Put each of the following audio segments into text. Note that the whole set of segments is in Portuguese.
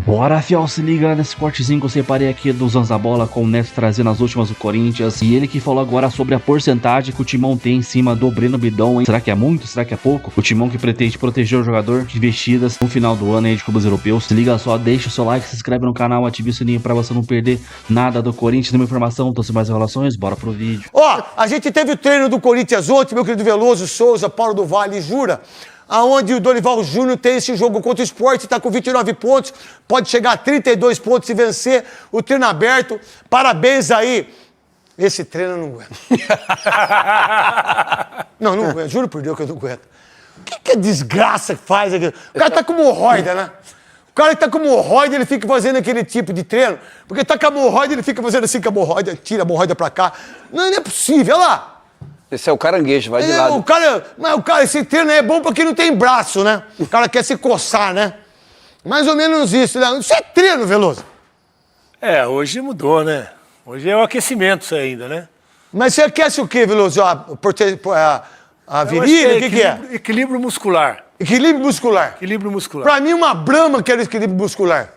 Bora, fiel, se liga nesse cortezinho que eu separei aqui dos Anos da Bola, com o Neto trazendo as últimas do Corinthians. E ele que falou agora sobre a porcentagem que o Timão tem em cima do Breno Bidon, hein? Será que é muito? Será que é pouco? O Timão que pretende proteger o jogador de investidas no final do ano aí de clubes europeus. Se liga só, deixa o seu like, se inscreve no canal, ative o sininho pra você não perder nada do Corinthians. Nenhuma informação, então sem mais enrolações, bora pro vídeo. Ó, a gente teve o treino do Corinthians ontem, meu querido Veloso, Souza, Paulo do Vale e Jura, aonde o Dorival Júnior tem esse jogo contra o Sport, está com 29 pontos, pode chegar a 32 pontos se vencer, o treino aberto, parabéns aí. Esse treino eu não aguento. Não aguento, juro por Deus que eu não aguento. O que é desgraça que faz aqui? O cara tá com hemorroida, né? O cara que tá com hemorroida, ele fica fazendo aquele tipo de treino, porque tá com hemorroida, ele fica fazendo assim com a hemorroida, tira a hemorroida pra cá. Não é possível, olha lá. Esse é o caranguejo, vai de lado. O cara, esse treino é bom porque não tem braço, né? O cara quer se coçar, né? Mais ou menos isso, né? Isso é treino, Veloso. É, hoje mudou, né? Hoje é o aquecimento isso ainda, né? Mas você aquece o quê, Veloso? A virilha, o que é? Equilíbrio muscular. Equilíbrio muscular. Equilíbrio muscular. Pra mim, uma Brahma quer equilíbrio muscular.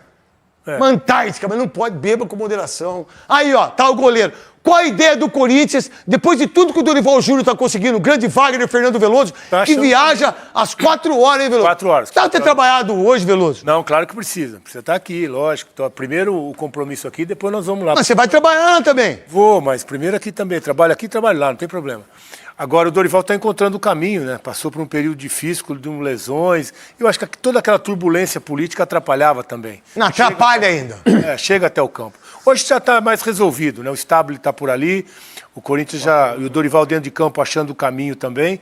É. Uma Antártica, mas não pode, beba com moderação. Aí, ó, tá o goleiro. Qual a ideia do Corinthians, depois de tudo que o Dorival Júnior tá conseguindo, o grande Wagner, Fernando Veloso, que viaja às 4 horas, hein, Veloso? 4 horas. Precisava ter trabalhado hoje, Veloso? Não, claro que precisa. Precisa estar aqui, lógico. Então, primeiro o compromisso aqui, depois nós vamos lá. Mas você vai trabalhar também. Vou, mas primeiro aqui também. Trabalho aqui, trabalho lá, não tem problema. Agora o Dorival está encontrando o caminho, né? Passou por um período difícil, de lesões. Eu acho que toda aquela turbulência política atrapalhava também. Não, atrapalha ainda. Chega até o campo. Hoje já está mais resolvido, né? O Stabile está por ali, o Corinthians e o Dorival dentro de campo achando o caminho também.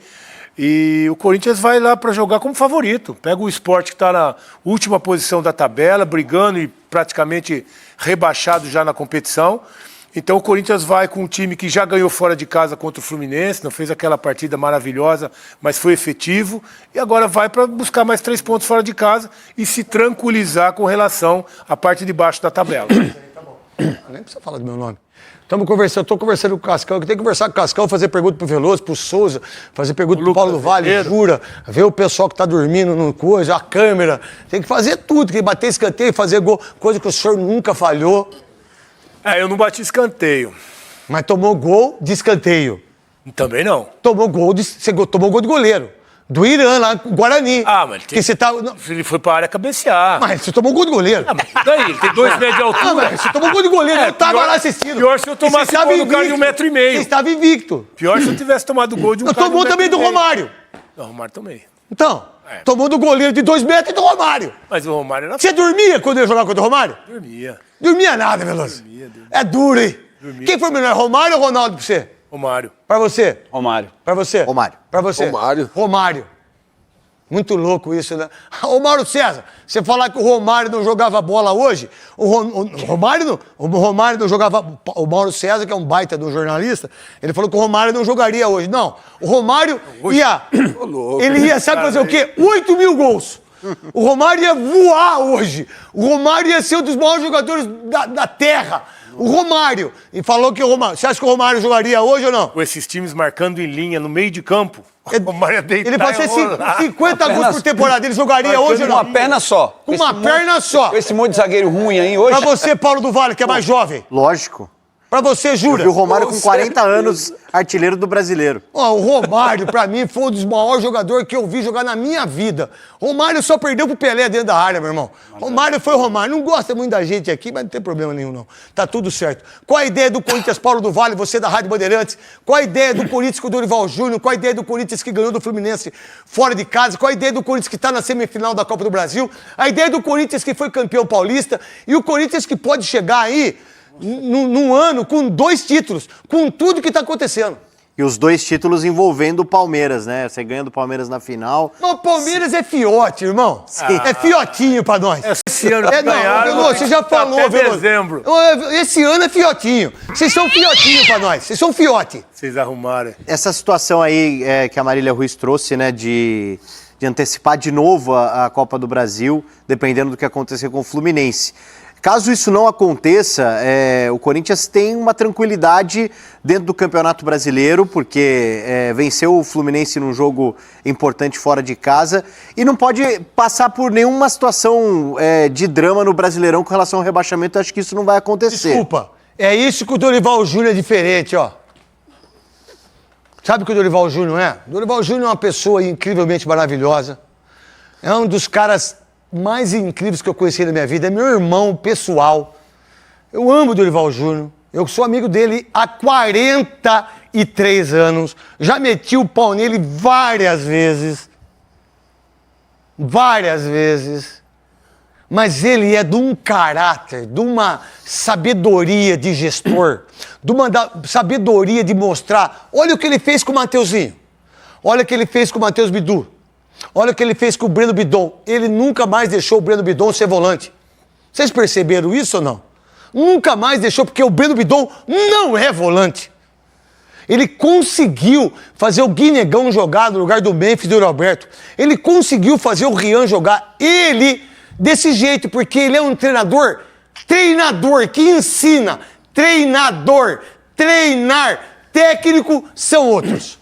E o Corinthians vai lá para jogar como favorito. Pega o Sport que está na última posição da tabela, brigando e praticamente rebaixado já na competição. Então o Corinthians vai com um time que já ganhou fora de casa contra o Fluminense, não fez aquela partida maravilhosa, mas foi efetivo, e agora vai para buscar mais 3 pontos fora de casa e se tranquilizar com relação à parte de baixo da tabela. Nem precisa falar do meu nome. Estou conversando com o Cascão, eu tenho que conversar com o Cascão, fazer pergunta pro Veloso, pro Souza, fazer pergunta pro Paulo do Vale, Jura, ver o pessoal que tá dormindo no coisa, a câmera, tem que fazer tudo, tem que bater escanteio, fazer gol, coisa que o senhor nunca falhou. Eu não bati escanteio. Mas tomou gol de escanteio. Também não. Você tomou gol de goleiro. Do Irã, lá, Guarani. Mas que você tá... ele foi pra área cabecear. Mas você tomou gol de goleiro. Mas daí, ele tem 2 metros de altura. Mas você tomou gol de goleiro, eu tava lá assistindo. Pior se eu tomasse gol do cara de 1,5 metro. Você estava invicto. Pior se eu tivesse tomado gol de um cara de 1,5 metro. Tomou também do Romário. Não, o Romário também. Então, tomou do goleiro de 2 metros e do Romário. Mas o Romário era... Você dormia quando ia jogar contra o Romário? Dormia. Dormia nada, Veloso. Dormia. É duro, hein? Dormia. Quem foi melhor, Romário ou Ronaldo pra você? Romário. Pra você? Romário. Pra você? Romário. Pra você? Romário. Muito louco isso, né? Ô, Mauro César, você falar que o Romário não jogava bola hoje, o Romário não jogava... O Mauro César, que é um baita do jornalista, ele falou que o Romário não jogaria hoje. Não, o Romário ia... Ele ia, sabe fazer o quê? 8 mil gols. O Romário ia voar hoje. O Romário ia ser um dos maiores jogadores da terra. O Romário. E falou que o Romário... Você acha que o Romário jogaria hoje ou não? Com esses times marcando em linha no meio de campo... Ele pode ser 50 gols por temporada. Ele jogaria hoje ou não? Uma perna só. Uma perna só. Com esse monte de zagueiro ruim aí hoje. Pra você, Paulo do Vale, que é mais jovem. Lógico. Pra você, Jura. E o Romário com 40 anos, artilheiro do Brasileiro. Ó, o Romário, pra mim, foi um dos maiores jogadores que eu vi jogar na minha vida. Romário só perdeu pro Pelé dentro da área, meu irmão. Romário foi o Romário. Não gosta muito da gente aqui, mas não tem problema nenhum, não. Tá tudo certo. Qual a ideia do Corinthians, Paulo do Vale, você da Rádio Bandeirantes? Qual a ideia do Corinthians com o Dorival Júnior? Qual a ideia do Corinthians que ganhou do Fluminense fora de casa? Qual a ideia do Corinthians que tá na semifinal da Copa do Brasil? A ideia do Corinthians que foi campeão paulista? E o Corinthians que pode chegar aí... num ano com 2 títulos, com tudo que está acontecendo. E os 2 títulos envolvendo o Palmeiras, né? Você ganha do Palmeiras na final. Mas o Palmeiras é fiote, irmão. É fiotinho pra nós. Esse ano você já falou, até dezembro. Esse ano é fiotinho. Vocês são fiotinho pra nós. Vocês são fiote. Vocês arrumaram. Essa situação aí que a Marília Ruiz trouxe, né? De antecipar de novo a Copa do Brasil, dependendo do que acontecer com o Fluminense. Caso isso não aconteça, o Corinthians tem uma tranquilidade dentro do Campeonato Brasileiro, porque venceu o Fluminense num jogo importante fora de casa e não pode passar por nenhuma situação de drama no Brasileirão com relação ao rebaixamento. Acho que isso não vai acontecer. Desculpa, é isso que o Dorival Júnior é diferente, ó. Sabe o que o Dorival Júnior é? O Dorival Júnior é uma pessoa incrivelmente maravilhosa. É um dos caras mais incríveis que eu conheci na minha vida. É meu irmão pessoal. Eu amo o Dorival Júnior. Eu sou amigo dele há 43 anos. Já meti o pau nele várias vezes. Várias vezes. Mas ele é de um caráter, de uma sabedoria de gestor, de uma sabedoria de mostrar. Olha o que ele fez com o Mateuzinho. Olha o que ele fez com o Matheus Bidu. Olha o que ele fez com o Breno Bidon. Ele nunca mais deixou o Breno Bidon ser volante. Vocês perceberam isso ou não? Nunca mais deixou, porque o Breno Bidon não é volante. Ele conseguiu fazer o Guinegão jogar no lugar do Memphis e do Roberto. Ele conseguiu fazer o Rian jogar. Ele, desse jeito, porque ele é um treinador que ensina. Treinador. Treinar. Técnico são outros.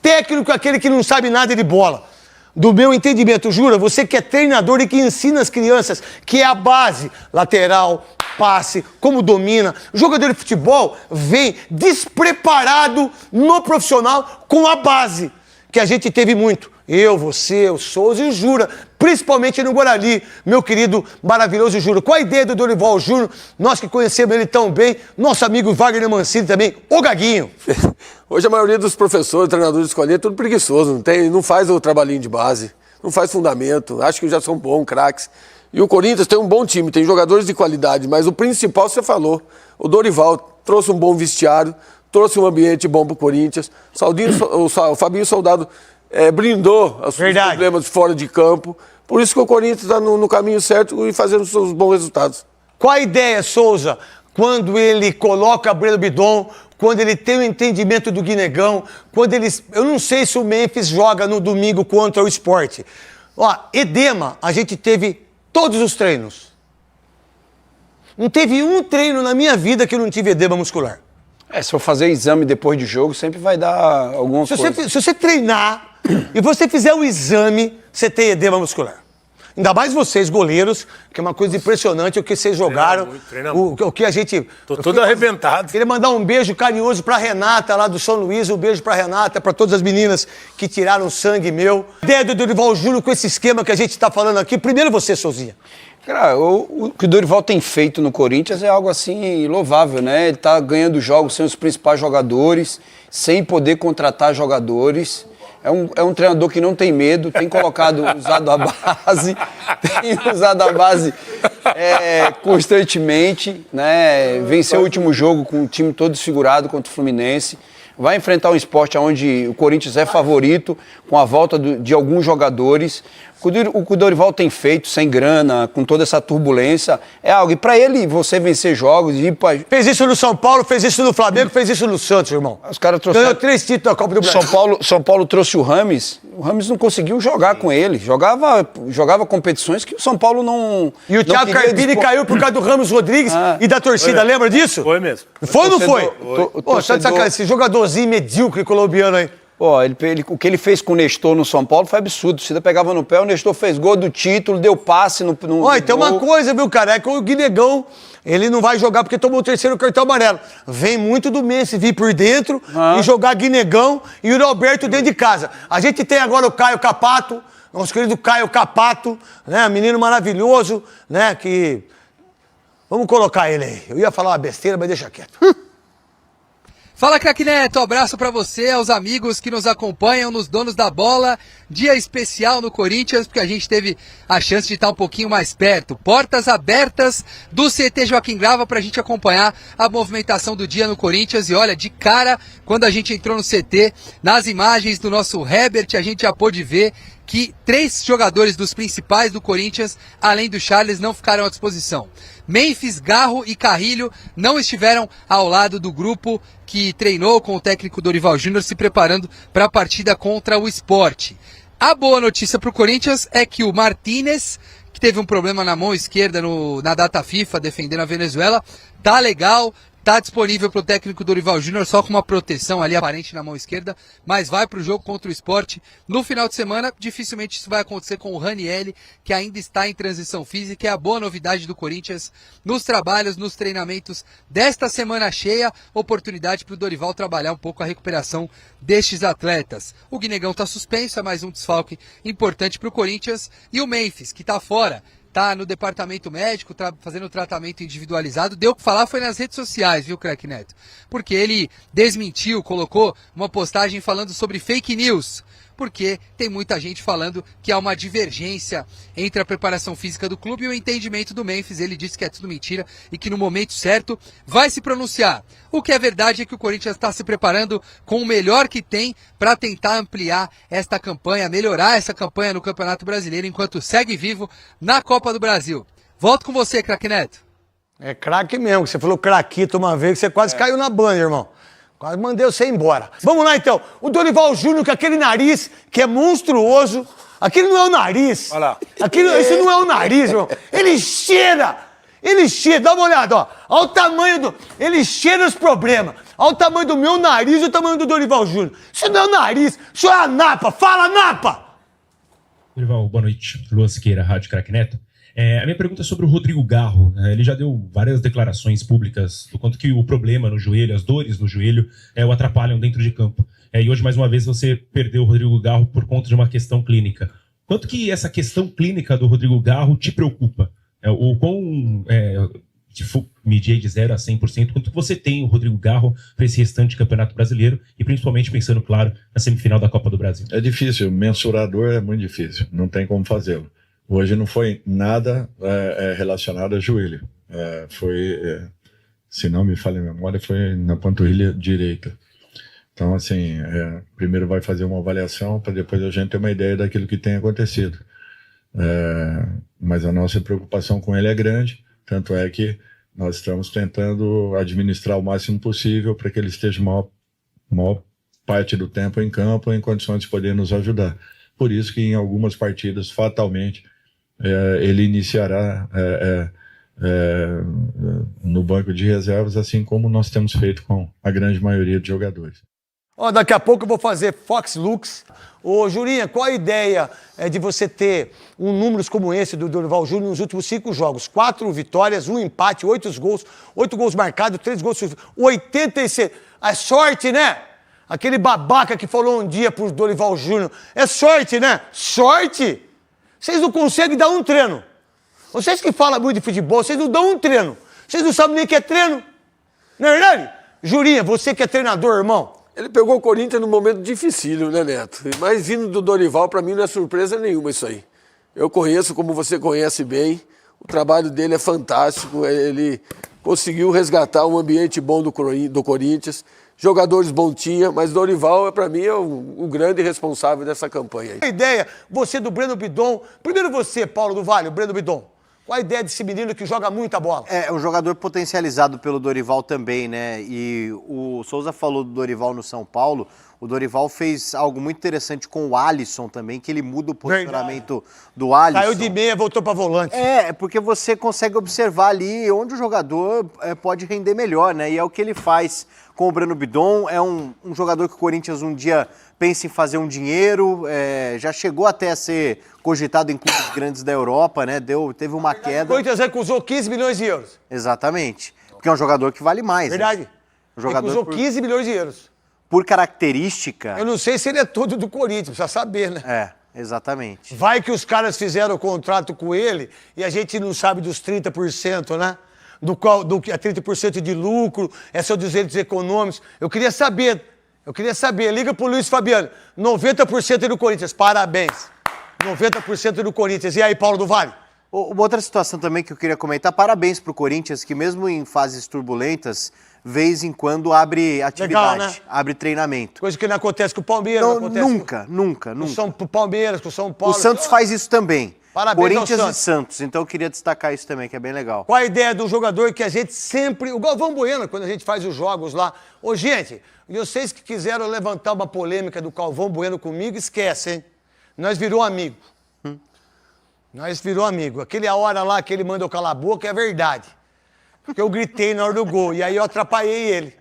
Técnico é aquele que não sabe nada de bola. Do meu entendimento, Jura, você que é treinador e que ensina as crianças, que é a base, lateral, passe, como domina. O jogador de futebol vem despreparado no profissional com a base, que a gente teve muito. Eu, você, o Souza e o Jura, principalmente no Guarani, meu querido maravilhoso Jura. Qual a ideia do Dorival Júnior? Nós que conhecemos ele tão bem, nosso amigo Wagner Mancini também, o Gaguinho. Hoje a maioria dos professores, treinadores de escolinha é tudo preguiçoso, não faz o trabalhinho de base, não faz fundamento, acho que já são bons, craques. E o Corinthians tem um bom time, tem jogadores de qualidade, mas o principal você falou, o Dorival trouxe um bom vestiário, trouxe um ambiente bom pro Corinthians, o Fabinho Soldado blindou os problemas fora de campo, por isso que o Corinthians está no caminho certo e fazendo seus bons resultados. Qual a ideia, Souza, quando ele coloca Breno Bidon, quando ele tem o entendimento do Guinegão, quando eles... Eu não sei se o Memphis joga no domingo contra o Sport. Ó, edema, a gente teve todos os treinos. Não teve um treino na minha vida que eu não tive edema muscular. Se eu fazer exame depois de jogo, sempre vai dar algumas coisas. Se você treinar e você fizer o exame, você tem edema muscular. Ainda mais vocês, goleiros, que é uma coisa impressionante o que vocês jogaram. Treina muito. O que a gente... Tô todo arrebentado. Queria mandar um beijo carinhoso pra Renata, lá do São Luís. Um beijo pra Renata, pra todas as meninas que tiraram sangue meu. Ideia do Dorival Júnior com esse esquema que a gente tá falando aqui. Primeiro você, Souzinha. Cara, o que o Dorival tem feito no Corinthians é algo assim louvável, né? Ele tá ganhando jogos sem os principais jogadores, sem poder contratar jogadores. É um treinador que não tem medo, tem usado a base constantemente, né? Venceu o último jogo com o time todo desfigurado contra o Fluminense. Vai enfrentar um Sport onde o Corinthians é favorito, com a volta de alguns jogadores. O que o Dorival tem feito, sem grana, com toda essa turbulência, é algo. E pra ele, você vencer jogos... Fez isso no São Paulo, fez isso no Flamengo, fez isso no Santos, irmão. Os caras trouxeram... Ganhou 3 títulos da Copa do Brasil. São Paulo trouxe o Rames não conseguiu jogar com ele. Jogava competições que o São Paulo não... E o Thiago Carpini caiu por causa do Ramos Rodrigues e da torcida, lembra disso? Foi mesmo. Foi ou não foi? Pô, esse jogadorzinho medíocre colombiano aí. Pô, o que ele fez com o Nestor no São Paulo foi absurdo. O Cida pegava no pé, o Nestor fez gol do título, deu passe no Olha, tem uma coisa, viu, cara? É que o Guinegão, ele não vai jogar porque tomou o 3º cartão amarelo. Vem muito do Messi vir por dentro e jogar Guinegão e o Roberto dentro de casa. A gente tem agora o Caio Capato, nosso querido Caio Capato, né? Menino maravilhoso, né? Que... Vamos colocar ele aí. Eu ia falar uma besteira, mas deixa quieto. Fala, Craque Neto, abraço pra você, aos amigos que nos acompanham, nos donos da bola. Dia especial no Corinthians, porque a gente teve a chance de estar um pouquinho mais perto. Portas abertas do CT Joaquim Grava pra gente acompanhar a movimentação do dia no Corinthians. E olha, de cara, quando a gente entrou no CT, nas imagens do nosso Herbert, a gente já pôde ver que 3 jogadores dos principais do Corinthians, além do Charles, não ficaram à disposição. Memphis, Garro e Carrilho não estiveram ao lado do grupo que treinou com o técnico Dorival Júnior se preparando para a partida contra o Sport. A boa notícia para o Corinthians é que o Martínez, que teve um problema na mão esquerda na data FIFA, defendendo a Venezuela. Tá legal, tá disponível para o técnico Dorival Júnior, só com uma proteção ali aparente na mão esquerda, mas vai para o jogo contra o Sport no final de semana. Dificilmente isso vai acontecer com o Ranieri, que ainda está em transição física. É a boa novidade do Corinthians nos trabalhos, nos treinamentos desta semana cheia. Oportunidade para o Dorival trabalhar um pouco a recuperação destes atletas. O Guinegão está suspenso, é mais um desfalque importante para o Corinthians. E o Memphis, que está fora, tá no departamento médico, fazendo tratamento individualizado. Deu o que falar foi nas redes sociais, viu, Craque Neto? Porque ele desmentiu, colocou uma postagem falando sobre fake news. Porque tem muita gente falando que há uma divergência entre a preparação física do clube e o entendimento do Memphis. Ele disse que é tudo mentira e que no momento certo vai se pronunciar. O que é verdade é que o Corinthians está se preparando com o melhor que tem para tentar ampliar esta campanha, melhorar essa campanha no Campeonato Brasileiro, enquanto segue vivo na Copa do Brasil. Volto com você, Craque Neto. É craque mesmo, você falou craquito uma vez, que você quase caiu na banda, irmão. Quase mandei você embora. Vamos lá, então. O Dorival Júnior com aquele nariz que é monstruoso. Aquele não é o nariz. Olha lá. Esse não é o nariz, irmão. Ele cheira. Dá uma olhada, ó. Olha o tamanho do... Ele cheira os problemas. Olha o tamanho do meu nariz e o tamanho do Dorival Júnior. Isso não é o nariz, isso é a napa. Fala, napa! Dorival, boa noite. Luan Siqueira, Rádio Craque Neto. A minha pergunta é sobre o Rodrigo Garro. Ele já deu várias declarações públicas do quanto que o problema no joelho, as dores no joelho, o atrapalham dentro de campo. E hoje, mais uma vez, você perdeu o Rodrigo Garro por conta de uma questão clínica. Quanto que essa questão clínica do Rodrigo Garro te preocupa? Ou com medir de 0 a 100%, quanto que você tem o Rodrigo Garro para esse restante de Campeonato Brasileiro e principalmente pensando, claro, na semifinal da Copa do Brasil? É difícil, mensurador é muito difícil, não tem como fazê-lo. Hoje não foi nada relacionado a joelho. Se não me falha a memória, foi na panturrilha direita. Então, assim, primeiro vai fazer uma avaliação para depois a gente ter uma ideia daquilo que tem acontecido. Mas a nossa preocupação com ele é grande, tanto é que nós estamos tentando administrar o máximo possível para que ele esteja maior parte do tempo em campo, em condições de poder nos ajudar. Por isso que em algumas partidas, fatalmente, ele iniciará no banco de reservas, assim como nós temos feito com a grande maioria de jogadores. Ó, daqui a pouco eu vou fazer Fox Lux. Ô, Jurinha, qual a ideia de você ter números como esse do Dorival Júnior nos últimos 5 jogos? 4 vitórias, 1 empate, 8 gols marcados, 3 gols... 86... É sorte, né? Aquele babaca que falou um dia pro Dorival Júnior. É sorte, né? Sorte? Vocês não conseguem dar um treino. Vocês que falam muito de futebol, vocês não dão um treino. Vocês não sabem nem o que é treino. Não é verdade? Jurinha, você que é treinador, irmão. Ele pegou o Corinthians num momento dificílio, né, Neto? Mas vindo do Dorival, para mim não é surpresa nenhuma isso aí. Eu conheço, como você conhece bem, o trabalho dele é fantástico, ele conseguiu resgatar um ambiente bom do Corinthians, jogadores bom tinha, mas Dorival, para mim, é o grande responsável dessa campanha aí. A ideia, você do Breno Bidon, primeiro você, Paulo do Vale, o Breno Bidon. Qual a ideia desse menino que joga muita bola? É um jogador potencializado pelo Dorival também, né? E o Souza falou do Dorival no São Paulo. O Dorival fez algo muito interessante com o Alisson também, que ele muda o posicionamento do Alisson. Saiu de meia, voltou para volante. Porque você consegue observar ali onde o jogador pode render melhor, né? E é o que ele faz com o Breno Bidon. É um jogador que o Corinthians um dia pensa em fazer um dinheiro, já chegou até a ser cogitado em clubes grandes da Europa, né? Teve uma queda. O Corinthians recusou 15 milhões de euros. Exatamente. Porque é um jogador que vale mais. Verdade. Né? Um jogador recusou 15 milhões de euros. Por característica... Eu não sei se ele é todo do Corinthians, precisa saber, né? Exatamente. Vai que os caras fizeram o contrato com ele e a gente não sabe dos 30%, né? Do 30% de lucro, são dos direitos econômicos. Eu queria saber, liga pro Luiz Fabiano, 90% do Corinthians, parabéns. 90% do Corinthians. E aí, Paulo do Vale? Uma outra situação também que eu queria comentar, parabéns pro Corinthians, que mesmo em fases turbulentas, vez em quando abre atividade, legal, né? Abre treinamento. Coisa que não acontece com o Palmeiras. Não acontece nunca. Com o Palmeiras, com o São Paulo. O Santos faz isso também. Parabéns Corinthians ao e Santos. Então eu queria destacar isso também, que é bem legal. Qual a ideia do jogador que a gente sempre... O Galvão Bueno, quando a gente faz os jogos lá... Ô, gente, vocês que quiseram levantar uma polêmica do Galvão Bueno comigo, esquece, hein? Nós virou amigo. Nós virou amigo. Aquela hora lá que ele mandou calar a boca é verdade. Porque eu gritei na hora do gol e aí eu atrapalhei ele.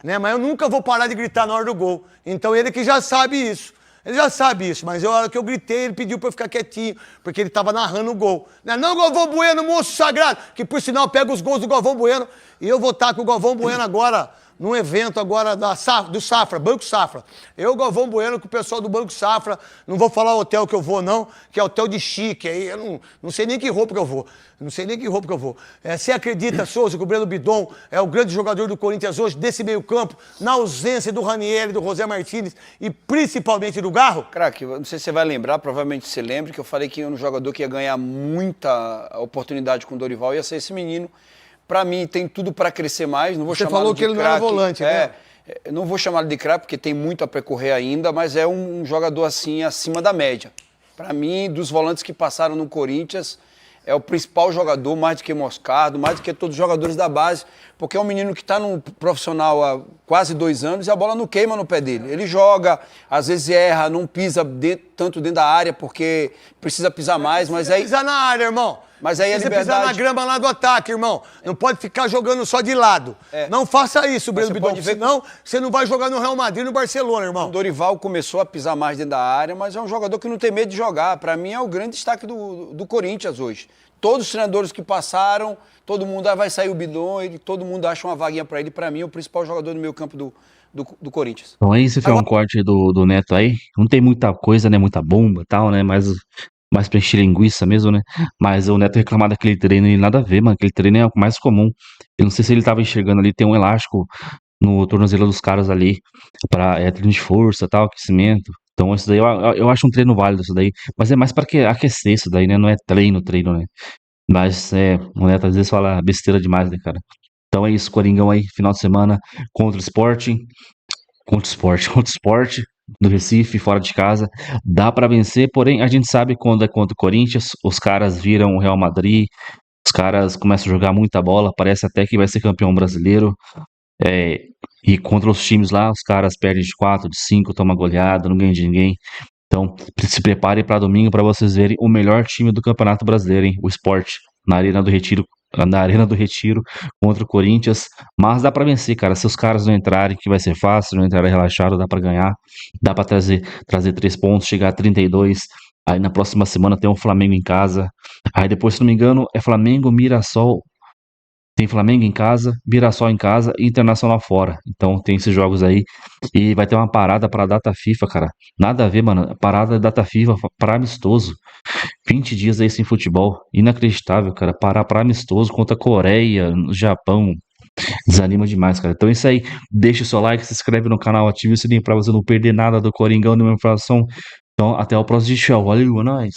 Né? Mas eu nunca vou parar de gritar na hora do gol. Então ele que já sabe isso. Ele já sabe isso, mas na hora que eu gritei, ele pediu pra eu ficar quietinho, porque ele tava narrando o gol. Não, Galvão Bueno, moço sagrado, que por sinal pega os gols do Galvão Bueno, e eu vou estar com o Galvão Bueno agora, num evento agora do Safra, Banco Safra. Eu, Galvão Bueno, com o pessoal do Banco Safra, não vou falar o hotel que eu vou não, que é hotel de chique, aí eu não sei nem que roupa que eu vou. Não sei nem que roupa que eu vou. Você acredita, Souza, que o Breno Bidon é o grande jogador do Corinthians hoje, desse meio campo, na ausência do Ranieri, do José Martínez e principalmente do Garro? Craque, não sei se você vai lembrar, provavelmente você lembra, que eu falei que um jogador que ia ganhar muita oportunidade com o Dorival ia ser esse menino. Pra mim, tem tudo pra crescer mais. Não vou Você chamá-lo falou de que ele não era volante, né? Não vou chamá-lo de craque, porque tem muito a percorrer ainda, mas é um jogador assim, acima da média. Pra mim, dos volantes que passaram no Corinthians, é o principal jogador, mais do que Moscardo, mais do que todos os jogadores da base, porque é um menino que está no profissional há quase 2 anos e a bola não queima no pé dele. Ele joga, às vezes erra, não pisa tanto dentro da área, porque precisa pisar mais, mas aí... Pisar na área, irmão. Mas aí a precisa liberdade... pisar na grama lá do ataque, irmão. Não pode ficar jogando só de lado. Não faça isso, Breno Bidon, senão você não vai jogar no Real Madrid e no Barcelona, irmão. O Dorival começou a pisar mais dentro da área, mas é um jogador que não tem medo de jogar. Para mim é o grande destaque do Corinthians hoje. Todos os treinadores que passaram, todo mundo vai sair o Bidon, todo mundo acha uma vaguinha para ele. Para mim é o principal jogador do meio campo do Corinthians. Então aí, se for um corte do Neto aí, não tem muita coisa, né? Muita bomba e tal, né? Mas mais pra encher linguiça mesmo, né? Mas o Neto reclamar daquele treino e nada a ver, mano. Aquele treino é o mais comum. Eu não sei se ele tava enxergando ali, tem um elástico no tornozelo dos caras ali, pra treino de força, tal, aquecimento. Então isso daí eu acho um treino válido, isso daí. Mas é mais pra aquecer isso daí, né? Não é treino, né? Mas o Neto às vezes fala besteira demais, né, cara? Então é isso, Coringão aí, final de semana contra o Sport do Recife, fora de casa, dá pra vencer, porém a gente sabe quando é contra o Corinthians, os caras viram o Real Madrid, os caras começam a jogar muita bola, parece até que vai ser campeão brasileiro, e contra os times lá, os caras perdem de 4, de 5, toma goleada, não ganha de ninguém. Então, se prepare para domingo para vocês verem o melhor time do Campeonato Brasileiro, hein? O Sport, na Arena do Retiro contra o Corinthians, mas dá pra vencer, cara. Se os caras não entrarem, que vai ser fácil, não entrarem relaxado, dá pra ganhar, dá pra trazer 3 pontos, chegar a 32. Aí na próxima semana tem o Flamengo em casa. Aí depois, se não me engano, é Flamengo, Mirassol. Tem Flamengo em casa, Mirassol em casa e Internacional fora. Então tem esses jogos aí. E vai ter uma parada pra data FIFA, cara. Nada a ver, mano. Parada da data FIFA pra amistoso. 20 dias aí sem futebol. Inacreditável, cara. Parar pra amistoso contra a Coreia, Japão. Desanima demais, cara. Então é isso aí. Deixa o seu like, se inscreve no canal, ative o sininho pra você não perder nada do Coringão, nenhuma informação. Então até o próximo show. Valeu, é nóis.